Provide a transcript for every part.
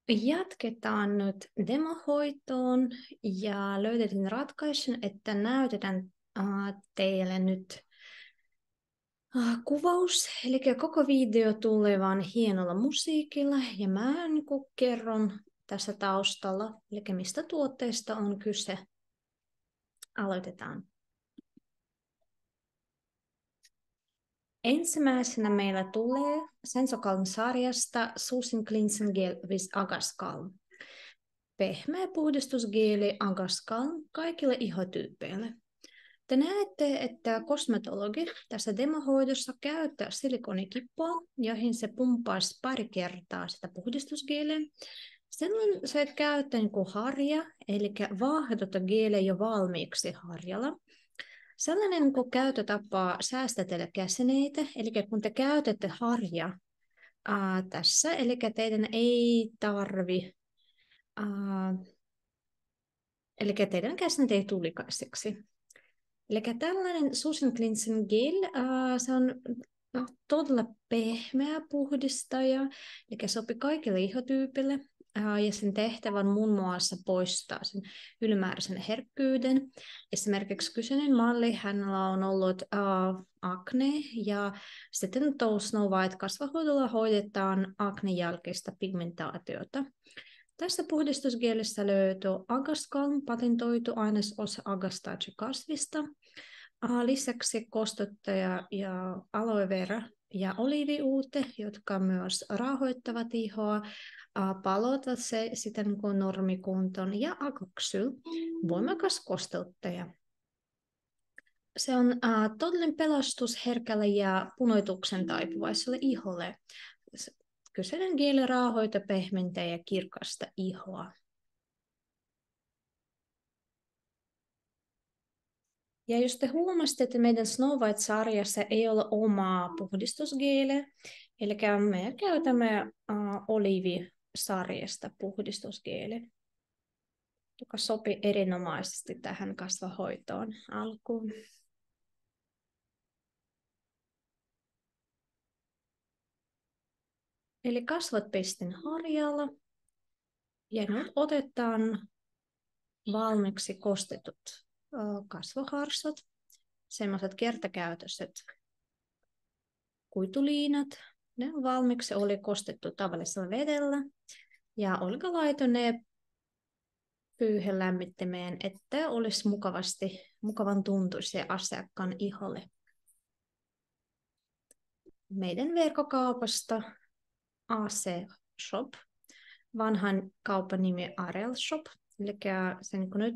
Jatketaan nyt demohoitoon ja löydettiin ratkaisun, että näytetään teille nyt kuvaus. Eli koko video tulee vaan hienolla musiikilla ja mä kerron tässä taustalla, eli mistä tuotteesta on kyse. Aloitetaan. Ensimmäisenä meillä tulee Sensokalm sarjasta Susin Cleansing Gel with Agaskalm. Pehmeä puhdistusgeeli Agaskalm kaikille ihotyypeille. Te näette, että kosmetologi tässä demohoidossa käyttää silikonikippoa, joihin se pumpaisi pari kertaa sitä puhdistusgeeliä. Silloin se käyttää harja, eli vaahdota geeliä jo valmiiksi harjalla. Sellainen käytötapa säästetellä käsineitä, eli kun te käytätte harja tässä, eli teidän ei tarvi, eli teidän käsineet ei tule likaiseksi. Eli tällainen Susin Cleansing Gel, se on todella pehmeä puhdistaja, eli sopii kaikille ihotyypille. Ja sen tehtävä on muun muassa poistaa sen ylimääräisen herkkyyden. Esimerkiksi kyseinen malli, hänellä on ollut akne ja sitten Snow White kasvahoidolla hoidetaan aknen jälkeistä pigmentaatiota. Tässä puhdistusgeelissä löytyy Agaskalm, patentoitu ainesosa Agastache-kasvista. Lisäksi kostuttaja ja aloe vera ja oliiviuute, jotka myös rauhoittavat ihoa, palottavat se siten kuin normikuntoon, ja Agoxyl, voimakas kostuttaja. Se on todellinen pelastus herkälle ja punoituksen taipuvaiselle iholle. Kyseinen geeli rauhoittaa, pehmentää ja kirkasta ihoa. Ja jos te huomasitte, että meidän Snow White-sarjassa ei ole omaa puhdistusgeeliä, eli me käytämme Olivi-sarjasta puhdistusgeeliä, joka sopii erinomaisesti tähän kasvahoitoon alkuun. Eli kasvot pestin harjalla ja nyt otetaan valmiiksi kostetut kasvoharsot, semmoiset kertakäytöiset kuituliinat. Ne on valmiiksi oli kostettu tavallisella vedellä ja Olga laitoi ne pyyhelämmittimeen, että olisi mukavan tuntuisia asiakkaan iholle. Meidän verkkokaupasta AC Shop, vanhan kaupan nimi Ariel Shop, eli se nyt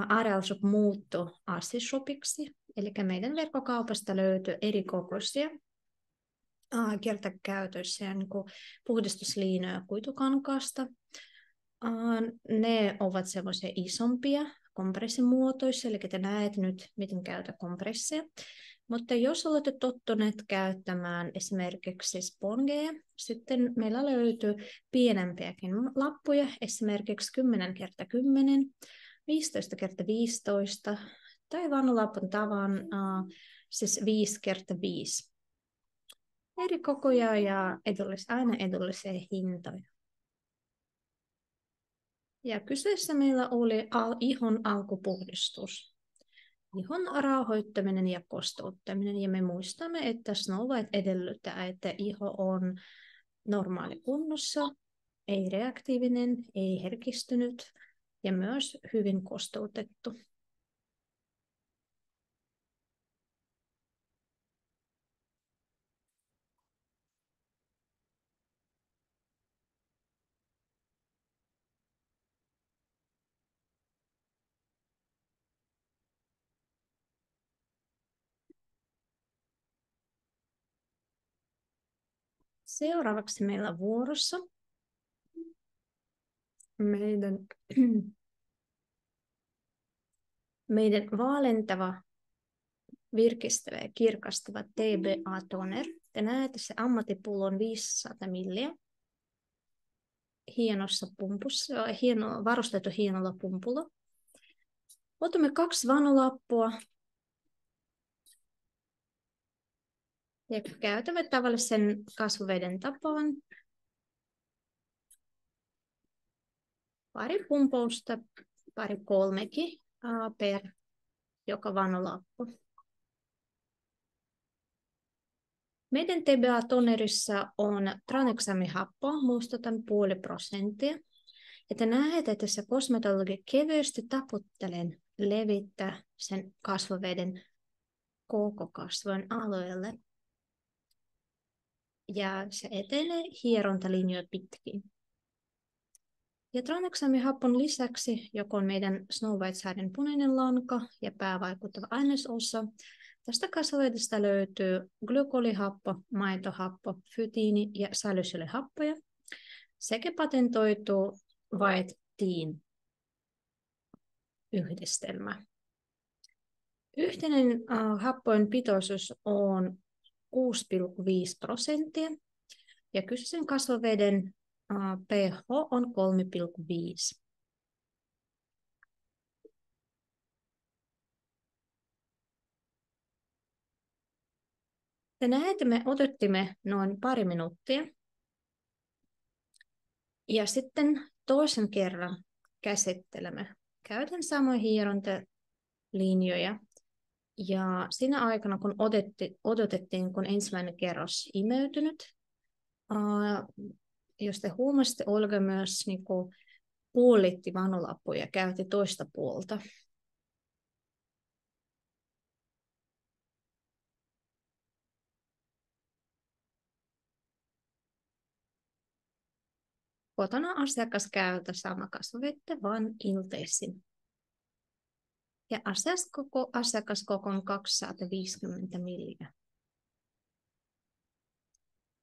Ariel Shop muuttui AC Shopiksi, eli meidän verkkokaupasta löytyy eri kokoisia kertakäytöisiä puhdistusliinoja kuitukankaasta. Ne ovat semmoisia isompia kompressimuotoisia, eli te näet nyt, miten käytä kompressia. Mutta jos olette tottuneet käyttämään esimerkiksi spongeja, sitten meillä löytyy pienempiäkin lappuja, esimerkiksi 10x10, 15x15 tai vannulapun tavan, siis 5x5. Eri kokoja ja aina edullisia hintoja. Ja kyseessä meillä oli ihon alkupuhdistus, ihon rauhoittaminen ja kostouttaminen. Ja me muistamme, että Snow White edellyttää, että iho on normaali kunnossa, ei reaktiivinen, ei herkistynyt ja myös hyvin kostoutettu. Seuraavaksi meillä on vuorossa meidän vaalentava, virkistävä ja kirkastava TBA Toner. Te näette, se ammattipullo on 500 milliä. Hienossa pumpussa, varustettu hienolla pumpulla. Otamme 2 vanulappua ja käytämme tavallisen kasvoveden tapaan. pari pumpausta, pari kolmekin per joka vanolappu. Meidän TBA-tonerissa on tranexamihappoa, muistutan 0,5%. Ja te näette, että se kosmetologi kevyesti taputtelen levittää sen kasvoveden koko kasvojen alueelle. Ja se etenee hierontalinjoja pitkin. Ja tranexamihappon lisäksi, joka on meidän Snow White-säiden punainen lanka ja päävaikuttava ainesosa, tästä kasvovedestä löytyy glykolihappo, maitohappo, fytiini- ja salicylihappoja sekä patentoitu White Teen yhdistelmä. Yhteinen happojen pitoisuus on 6,5% ja kyseisen kasvoveden pH on 3,5. Te näette, me otettimme noin pari minuuttia. Ja sitten toisen kerran käsittelemme. Käytän samoja hierontalinjoja. Ja siinä aikana, kun odotettiin, kun ensimmäinen kerros imeytynyt, jos te huomasitte, Olga myös puolitti vanolappuja ja käytti toista puolta. Kotona asiakas käyttää sama kasvovettä, vaan iltaisin. Ja asiakaskoko on 250 milliä.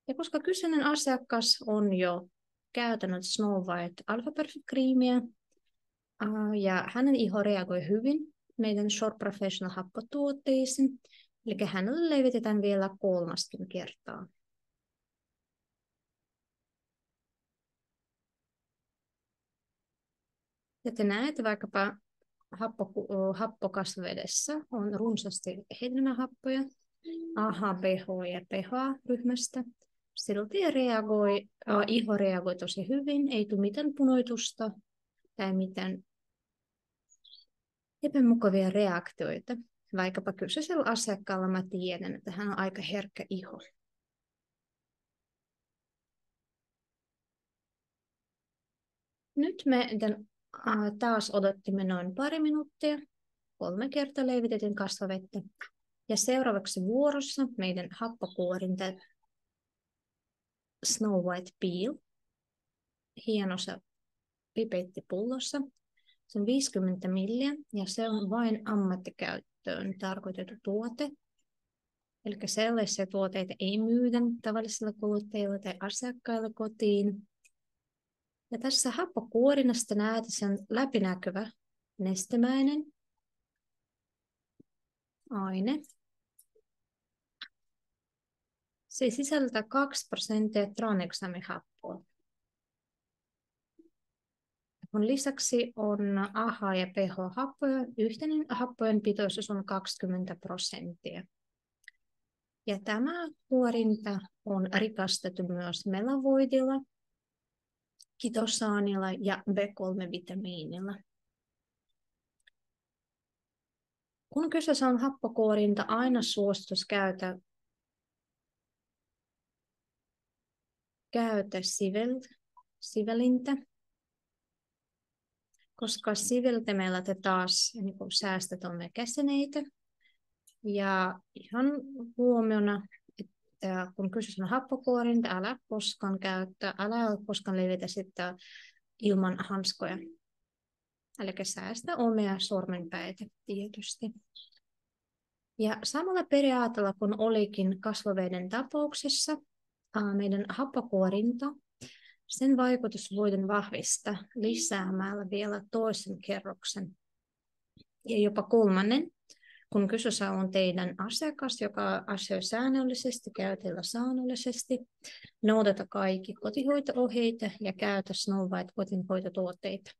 Ja koska kyseinen asiakas on jo käytänyt Snow White Alpha Perfect Creamia ja hänen iho reagoi hyvin meidän Short Professional happotuotteisiin, eli hänelle levitetään vielä 3. kertaa. Ja te näette vaikkapa happokasvovedessä on runsaasti hedelmähappoja, AHA, BH ja PH-ryhmästä. Silti iho reagoi tosi hyvin, ei tule mitään punoitusta tai mitään epämukavia reaktioita. Vaikkapa kyseisellä asiakkaalla mä tiedän, että hän on aika herkkä iho. Nyt me taas odottimme noin pari minuuttia. 3 kertaa levitettiin kasvovettä. Ja seuraavaksi vuorossa meidän happokuorinta Snow White Peel hienossa pipettipullossa. Se on 50 milliä ja se on vain ammattikäyttöön tarkoitettu tuote. Eli sellaisia tuotteita ei myydä tavallisilla kuluttajilla tai asiakkailla kotiin. Ja tässä happokuorinnasta näet, se on läpinäkyvä nestemäinen aine. Se sisältää 2% tranexamihappoa. Lisäksi on AHA ja PH-happoja. Yhteinen happojen pitoisuus on 20%. Ja tämä kuorinta on rikastettu myös melavoidilla, kitosaanilla ja B3-vitamiinilla. Kun kyseessä on happokuorinta, aina suositus käytä sivelintä, koska siveltämällä te taas säästät omia käsineitä. Ja ihan huomiona, että kun kyseessä on happokuorinta, älä koskaan käyttää, älä koskaan levitä sitä ilman hanskoja. Eli säästä omia sormenpäitä tietysti. Ja samalla periaatteella, kun olikin kasvoveden tapauksessa, meidän happokuorinta, sen vaikutus voidaan vahvistaa lisäämällä vielä toisen kerroksen ja jopa 3. Kun kyseessä on teidän asiakas, joka asioi säännöllisesti, käy teillä säännöllisesti, noudata kaikki kotihoito-ohjeita ja käytä Snow White kotihoitotuotteita.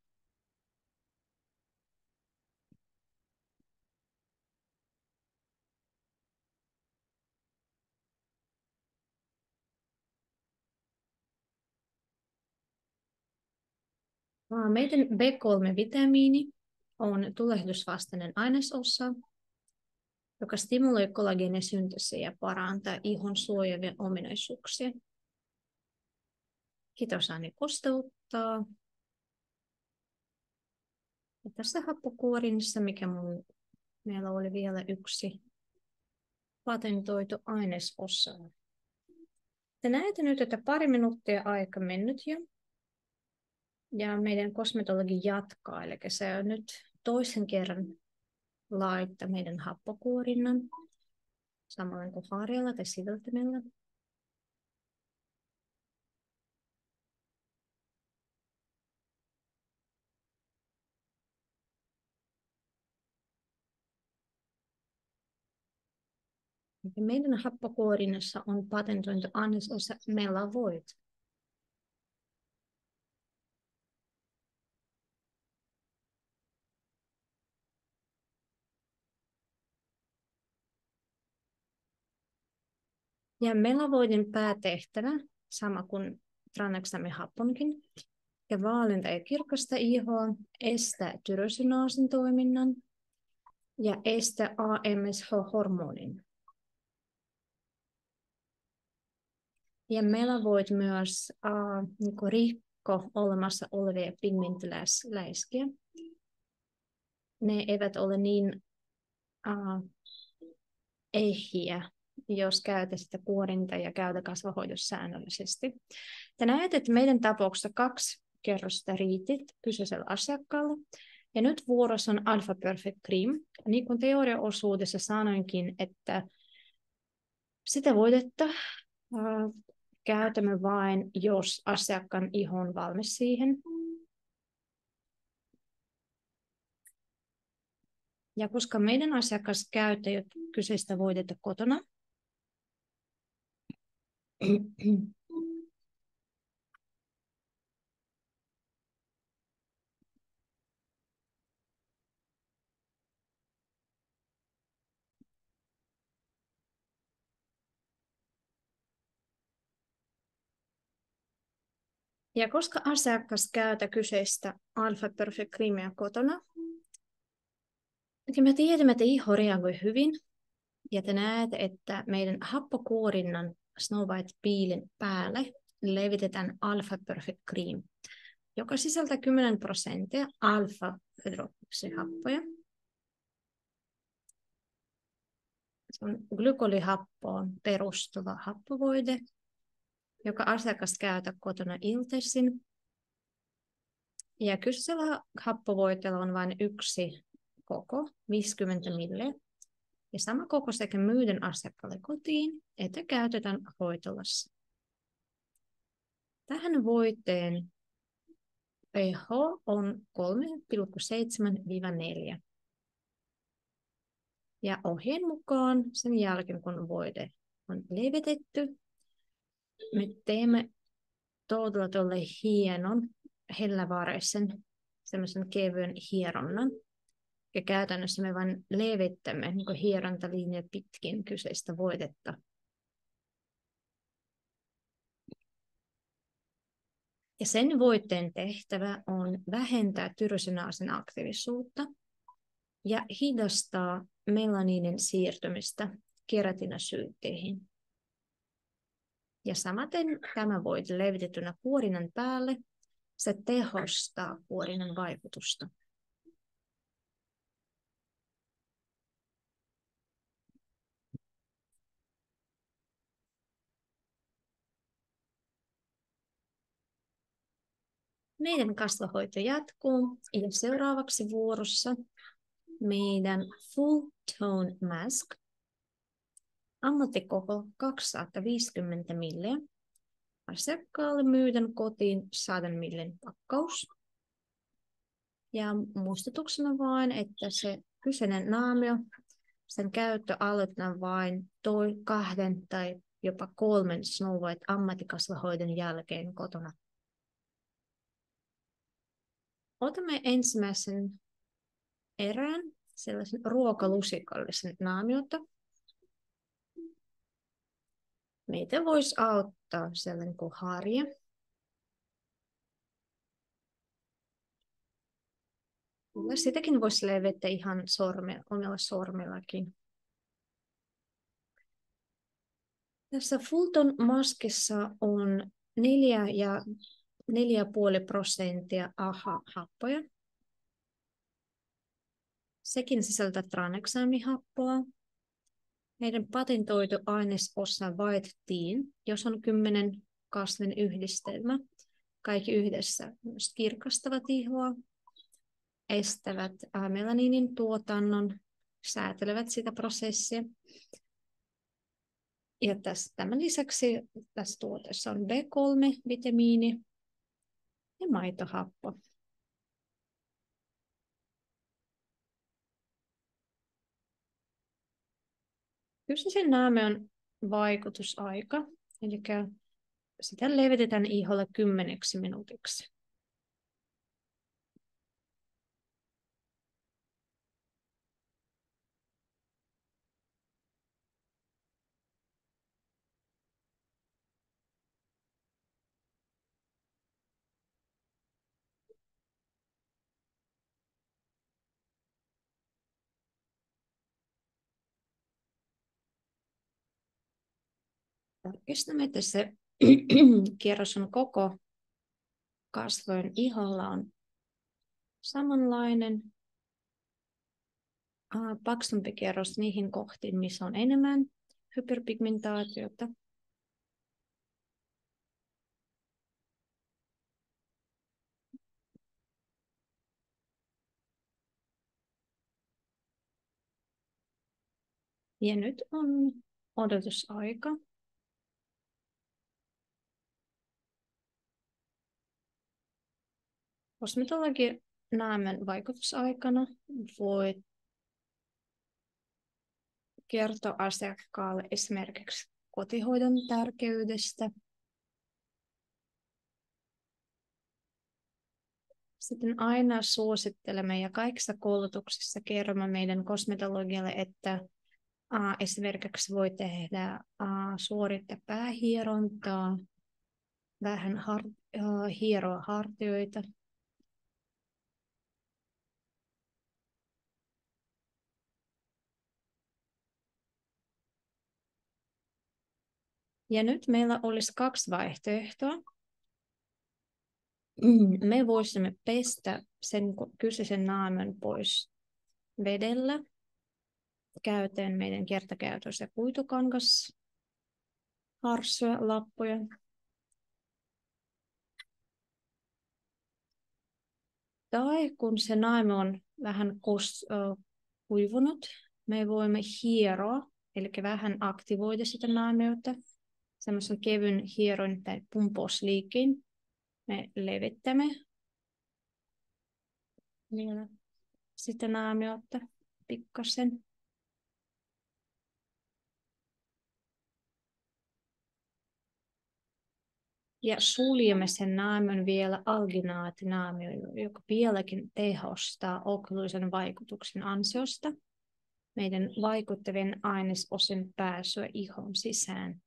Meidän B3-vitamiini on tulehdusvastainen ainesosa, joka stimuloi kollageenin synteesiä ja parantaa ihon suojaavia ominaisuuksia. Kitosaani kosteuttaa. Ja tässä happokuorinnassa, meillä oli vielä yksi patentoitu ainesosa. Te näette nyt, että pari minuuttia aika mennyt jo. Ja meidän kosmetologi jatkaa, eli se on nyt toisen kerran laittaa meidän happokuorinnan, samoin kuin harjalla tai siveltimellä. Meidän happokuorinnassa on patentoitu ainesosa Melavoit. Ja Melavoidin päätehtävä, sama kuin tranexamin happonkin, ja vaalinta ja kirkasta ihoa, estää tyrosinaasin toiminnan ja estää AMSH-hormonin. Ja Melavoid myös rikko olemassa olevia pigmenttiläiskiä. Ne eivät ole niin ehjiä, jos käytä sitä kuorinta ja käytä kasvohoidossa säännöllisesti. Te näette, että meidän tapauksessa 2 kerrosta riitit kyseisellä asiakkaalle. Ja nyt vuorossa on Alpha Perfect Cream. Niin kuin teoriaosuudessa sanoinkin, että sitä voidetta käytämme vain, jos asiakkaan iho on valmis siihen. Ja koska meidän asiakas käyttää jo kyseistä voidetta kotona, ja koska asiakas käyttää kyseistä Alpha Perfect Creamia kotona, niin me tiedämme, että iho reagoi hyvin. Ja te näette, että meidän happokuorinnan Snow White Peelin päälle levitetään Alpha Perfect Cream, joka sisältää 10% alfa-hydroksihappoja. Se on glykolihappoon perustuva happovoide, joka asiakas käyttää kotona iltaisin. Ja kyseisellä happovoiteella on vain yksi koko, 50 ml. Ja sama koko sekä myydään asiakkaalle kotiin, että käytetään hoitolassa. Tähän voiteen pH on 3,7-4. Ja ohjeen mukaan sen jälkeen, kun voide on levitetty, me teemme todella hienon, hellävareisen, semmoisen kevyen hieronnan. Ja käytännössä me vain levittämme niin hierontalinja pitkin kyseistä voidetta. Ja sen voiteen tehtävä on vähentää tyrosinaasin aktiivisuutta ja hidastaa melaniinin siirtymistä keratinasyytteihin. Ja samaten tämä voide levitettynä kuorinnan päälle, se tehostaa kuorinnan vaikutusta. Meidän kasvohoito jatkuu ja seuraavaksi vuorossa meidän Full Tone Mask. Ammattikoko 250 ml. Asiakkaalle myydään kotiin 100 ml pakkaus. Ja muistutuksena vain, että se kyseinen naamio, sen käyttö aloitetaan vain 2 tai jopa 3 Snow White ammattikasvohoidon jälkeen kotona. Otamme ensimmäisen erään, sellaisen ruokalusikallisen naamiota. Meitä voisi auttaa sellainen kuin harja. Kyllä sitäkin voisi levetä ihan omilla sormillakin. Tässä Fulton maskissa on 4,5% AHA-happoja. Sekin sisältää tranexaamihappoa. Meidän patentoitu ainesosa White Tea, jos on 10 kasvin yhdistelmä. Kaikki yhdessä myös kirkastavat ihoa, estävät melaniinin tuotannon, säätelevät sitä prosessia. Ja tämän lisäksi tässä tuotteessa on B3-vitamiini ja maitohappo. Kyseisen naame on vaikutusaika, eli sitä levitetään iholle 10 minuutiksi. Tarkistamme, että se kierros on koko kasvojen iholla on samanlainen. Paksumpi kierros niihin kohtiin, missä on enemmän hyperpigmentaatiota. Ja nyt on odotusaika. Kosmetologi naamen vaikutusaikana voi kertoa asiakkaalle esimerkiksi kotihoidon tärkeydestä. Sitten aina suosittelemme ja kaikissa koulutuksissa kerromme meidän kosmetologialle, että esimerkiksi voi tehdä suorittaa päähierontaa, vähän hieroa hartioita. Ja nyt meillä olisi 2 vaihtoehtoa. Me voisimme pestä sen kyseisen naamen pois vedellä, käyttäen meidän kertakäytössä kuitukangas, harssuja, lappuja. Tai kun se naame on vähän kuivunut, me voimme hieroa, eli vähän aktivoida sitä naamiota. Semmoisen kevyn hieron tai pumpousliikkeen me levittämme vielä sitä naamiota pikkasen. Ja suljemme sen naamen vielä alginaatinaamioilla, joka vieläkin tehostaa okkluisen vaikutuksen ansiosta meidän vaikuttavien ainesosin pääsyä ihon sisään.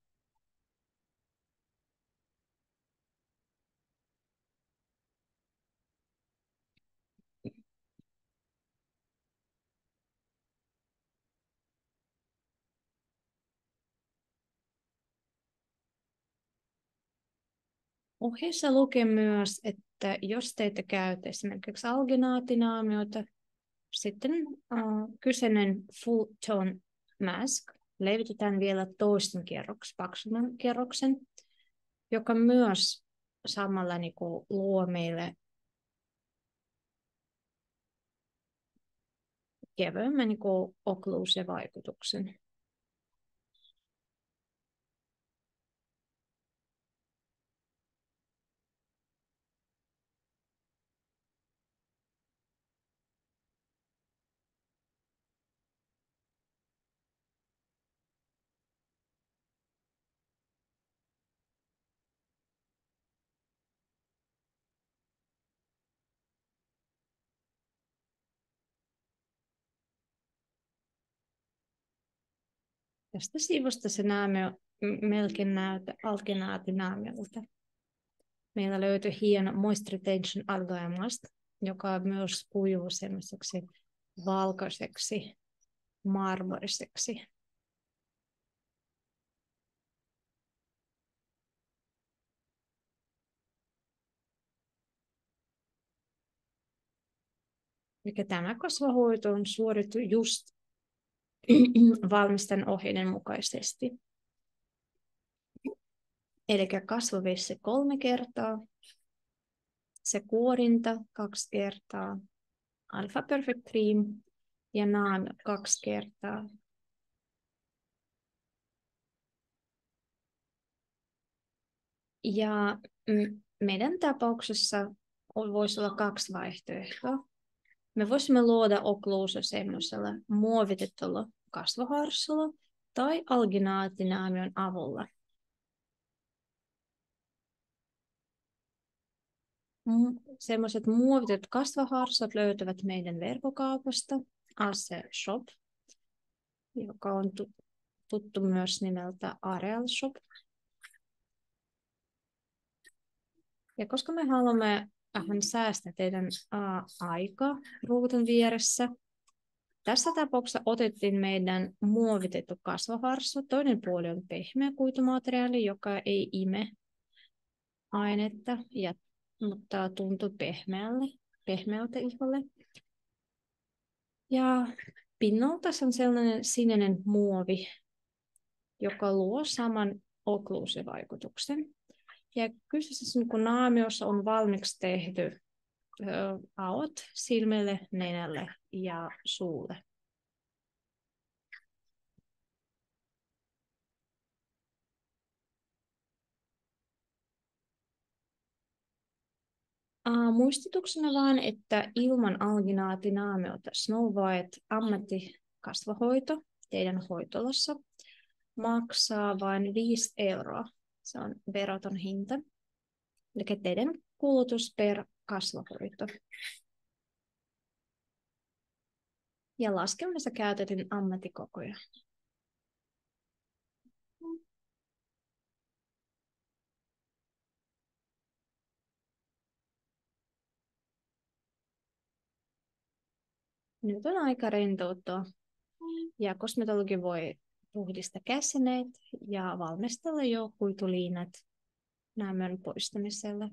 Ohjeessa lukee myös, että jos teitä käytä esimerkiksi alginaatinaamioita, sitten kyseinen full tone mask levitetään vielä toisen paksumman kerroksen, joka myös samalla niin kuin luo meille kevyemmän niin okkluusvaikutuksen. Tästä sivusta se naamio melkein näyttää alginaattinaamiolta. Meillä löytyy hieno Moisture Retention Aloe Mask, joka myös kuivuu semmoiseksi valkoiseksi, marmoriseksi. Eli tämä kasvahoito on suoritettu just valmisten ohjeiden mukaisesti. Eli kasvovesi 3 kertaa, se kuorinta 2 kertaa, Alpha Perfect Cream ja naan 2 kertaa. Ja meidän tapauksessa voisi olla 2 vaihtoehtoa. Me voisimme luoda okluuso semmoisella muovitetulla kasvoharsolla tai alginaatinaamion avulla. Semmoiset muovitetut kasvoharsot löytyvät meidän verkkokaupasta Acer Shop, joka on tuttu myös nimeltä Areal Shop. Ja koska me haluamme vähän säästää teidän aikaa ruudun vieressä, tässä tapauksessa otettiin meidän muovitettu kasvoharso. Toinen puoli on pehmeä kuitumateriaali, joka ei ime ainetta, mutta tuntuu pehmeältä iholle. Ja pinnalta se on sellainen sininen muovi, joka luo saman okluusivaikutuksen. Ja kyseisessä naamiossa on valmiiksi tehty aot silmille, nenälle ja suulle. Muistutuksena vaan, että ilman alginaatinaamiota Snow White ammattikasvohoito teidän hoitolassa maksaa vain 5 €. Se on veroton hinta. Eli teidän kulutus per kasvohoito. Ja laskelmassa käytetään ammattikokoja. Nyt on aika rentoutua. Ja kosmetologi voi puhdistaa käsineet ja valmistella jo kuituliinat naamion poistamisella.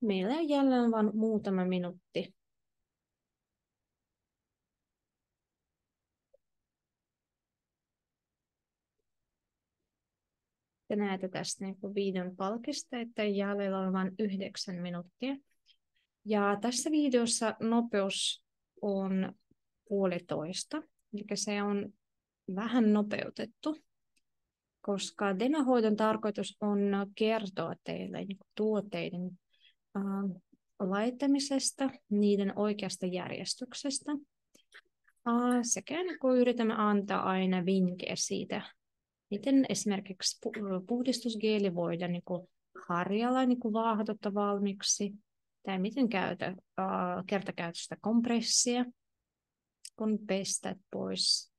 Meillä on jälleen vain muutama minuutti. Te näette tästä videon palkista, että jäljellä on vain 9 minuuttia. Ja tässä videossa nopeus on 1,5. Eli se on vähän nopeutettu, koska demahoidon tarkoitus on kertoa teille tuotteiden laittamisesta, niiden oikeasta järjestyksestä. Sekä yritämme antaa aina vinkkejä siitä, miten esimerkiksi puhdistusgeeli voidaan harjalla vaahdota valmiiksi, tai miten kertakäytöstä kompressia, kun pestät pois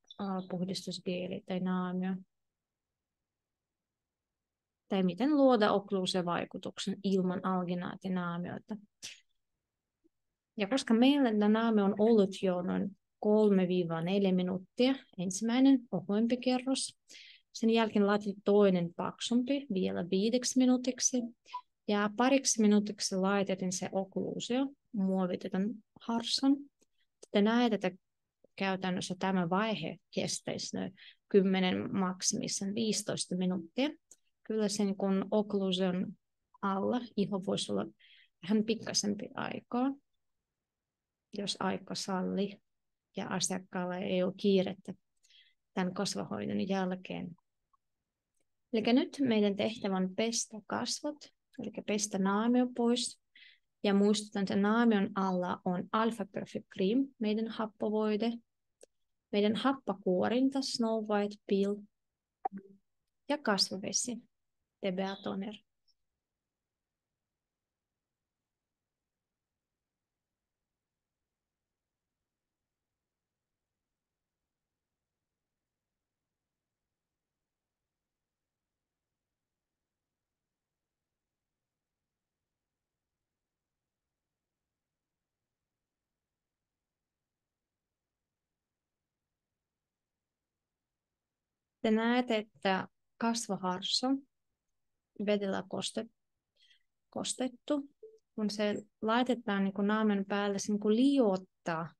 puhdistusgeeli tai naamio. Tai miten luoda okluusivaikutuksen ilman alginaatinaamioita. Ja koska meillä naamio on ollut jo noin 3-4 minuuttia, ensimmäinen ohuempi kerros, sen jälkeen laitettu toinen paksumpi vielä 5 minuutiksi. Ja 2 minuutiksi laitetin se okluusio, muovitetun harson. Te näette, että käytännössä tämä vaihe kestäisi noin 10 maksimissaan 15 minuuttia. Kyllä sen kun okluusion alla iho voisi olla vähän pikkaisempi aikaa, jos aika salli ja asiakkaalla ei ole kiirettä tämän kasvohoidon jälkeen. Eli nyt meidän tehtävä on pestä kasvot, eli pestä naamio pois. Ja muistutan, että naamion alla on Alpha Perfect Cream, meidän happovoide, meidän happakuorinta, Snow White Peel ja kasvovesi, TBA Toner. Te näette, että kasvoharso vedellä kostettu, kun se laitetaan niin kuin naamen päälle, se niin kuin liottaa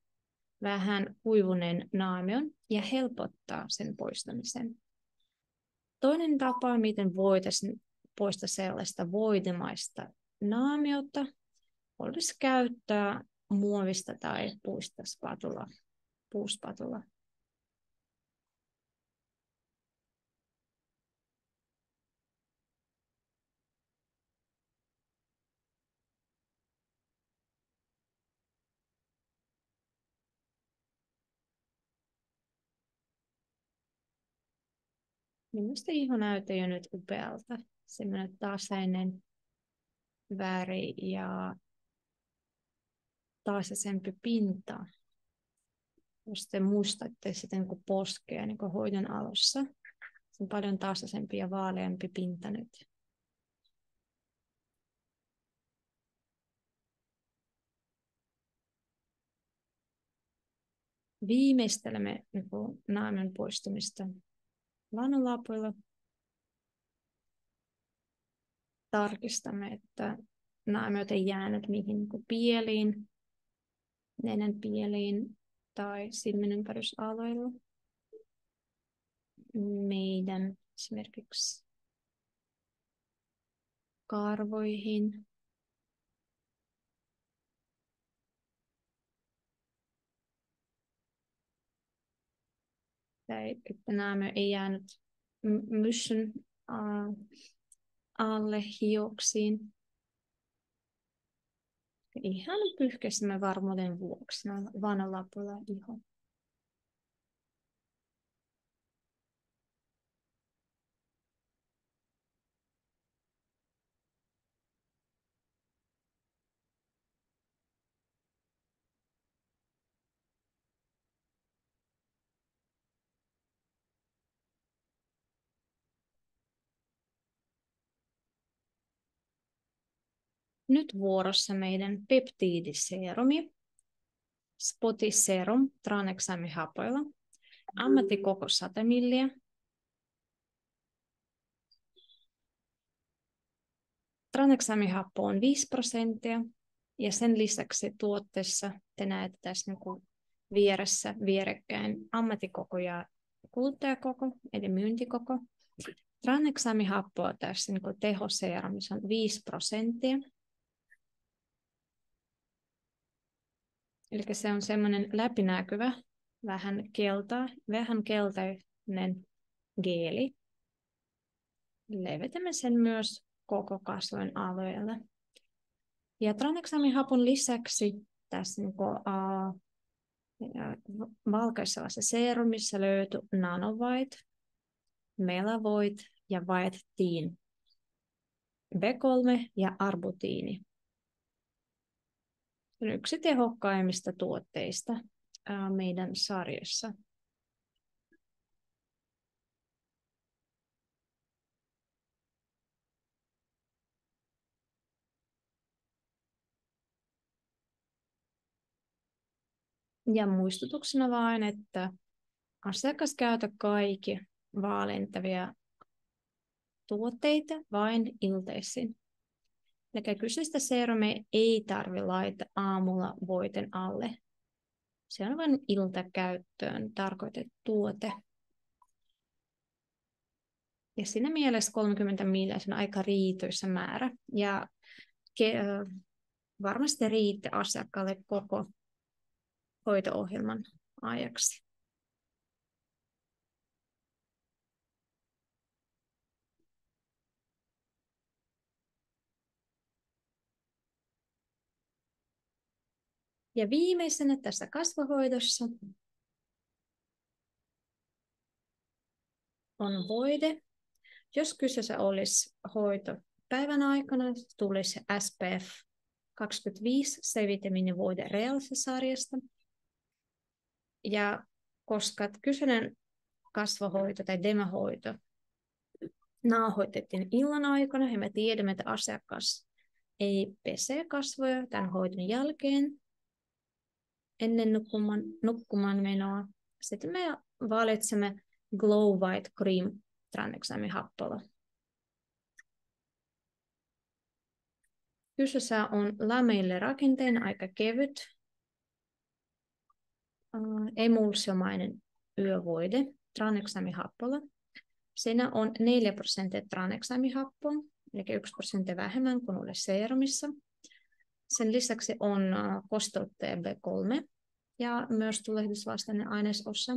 vähän kuivuneen naamion ja helpottaa sen poistamisen. Toinen tapa, miten voitaisiin poistaa sellaista voidemaista naamiota, olisi käyttää muovista tai puuspatulaa. Minusta iho näyttää jo nyt upealta. Sellainen tasainen väri ja tasaisempi pinta. Jos te muistatte sitten, kun poskea niin kun hoidon alussa, se on paljon tasaisempi ja vaaleampi pinta nyt. Viimeistelemme niin naamen poistumista lanolapuilla. Tarkistamme, että naamiot ei jäänyt mihin niin pieliin, nenän pieliin tai silmän ympärysalueilla. Meidän esimerkiksi karvoihin. Tai että naamio ei jäänyt myssyn alle hioksiin. Ihan pyyhkäisimme varmuuden vuoksi vanalapulla iho. Nyt vuorossa meidän peptidiseerumi, Spotiserum tranexamihapoilla, ammattikoko 100 milliä. Tranexamihappo on 5% ja sen lisäksi tuotteessa te näette tässä niin vieressä vierekkäin ammattikoko ja kuluttajakoko, eli myyntikoko. Tranexamihappoa tässä niin tehoseeramissa on 5%. Eli se on semmoinen läpinäkyvä, vähän keltainen geeli. Levitämme sen myös koko kasvojen alueelle. Ja tranexamihapon lisäksi tässä valkoisessa seerumissa löytyy Nanovite, Melavoit ja White Teen, B3 ja arbutiini. Se on yksi tehokkaimmista tuotteista meidän sarjassa. Ja muistutuksena vain, että asiakas käytä kaikki vaalentavia tuotteita vain iltaisin. Eli kyseistä seerumia ei tarvitse laittaa aamulla voiten alle. Se on vain iltakäyttöön tarkoitettu tuote. Ja siinä mielessä 30 ml on aika riitoisa määrä. Ja varmasti riittää asiakkaalle koko hoito-ohjelman ajaksi. Ja viimeisenä tässä kasvohoidossa on voide. Jos kyseessä olisi hoito päivän aikana, tulisi SPF 25 C-vitamiinivoide Real-sarjasta. Ja koska kyseinen kasvohoito tai demahoito nauhoitettiin illan aikana ja me tiedämme, että asiakas ei pese kasvoja tämän hoidon jälkeen ennen nukkumaan menoa. Sitten me valitsemme Glow White Cream tranexaamihappola. Kyseessä on lamelle-rakenteen aika kevyt, emulsiomainen yövoide, tranexaamihappola. Siinä on 4% tranexaamihappoa, eli 1% vähemmän kuin oli serumissa. Sen lisäksi on kosteuttaja B3 ja myös tulehdusvastainen ainesosa.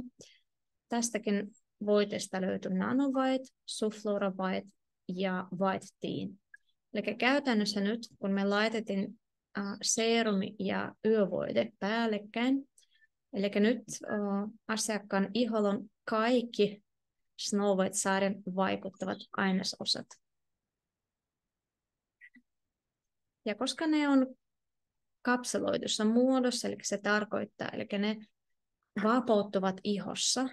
Tästäkin voiteesta löytyy NanoWhite, Suflora White ja White Teen. Eli käytännössä nyt, kun me laitettiin serumi ja yövoide päällekkäin, eli nyt asiakkaan iholla on kaikki Snow White-sarjan vaikuttavat ainesosat. Ja koska ne on kapseloidussa muodossa, eli se tarkoittaa, eli ne vapautuvat ihossa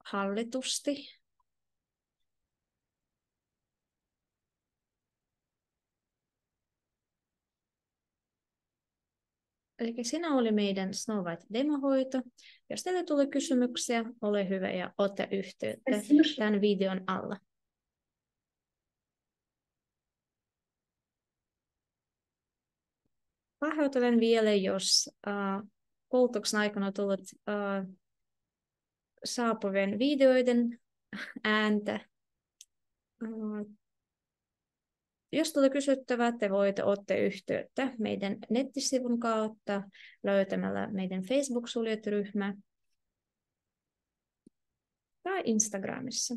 hallitusti. Eli siinä oli meidän Snow White demohoito. Jos teille tulee kysymyksiä, ole hyvä ja ota yhteyttä tämän videon alla. Pahoittelen vielä, jos koulutuksen aikana tullut saapuvien videoiden ääntä. Jos tulee kysyttävää, te voitte ottaa yhteyttä meidän nettisivun kautta löytämällä meidän Facebook-suljetryhmä tai Instagramissa.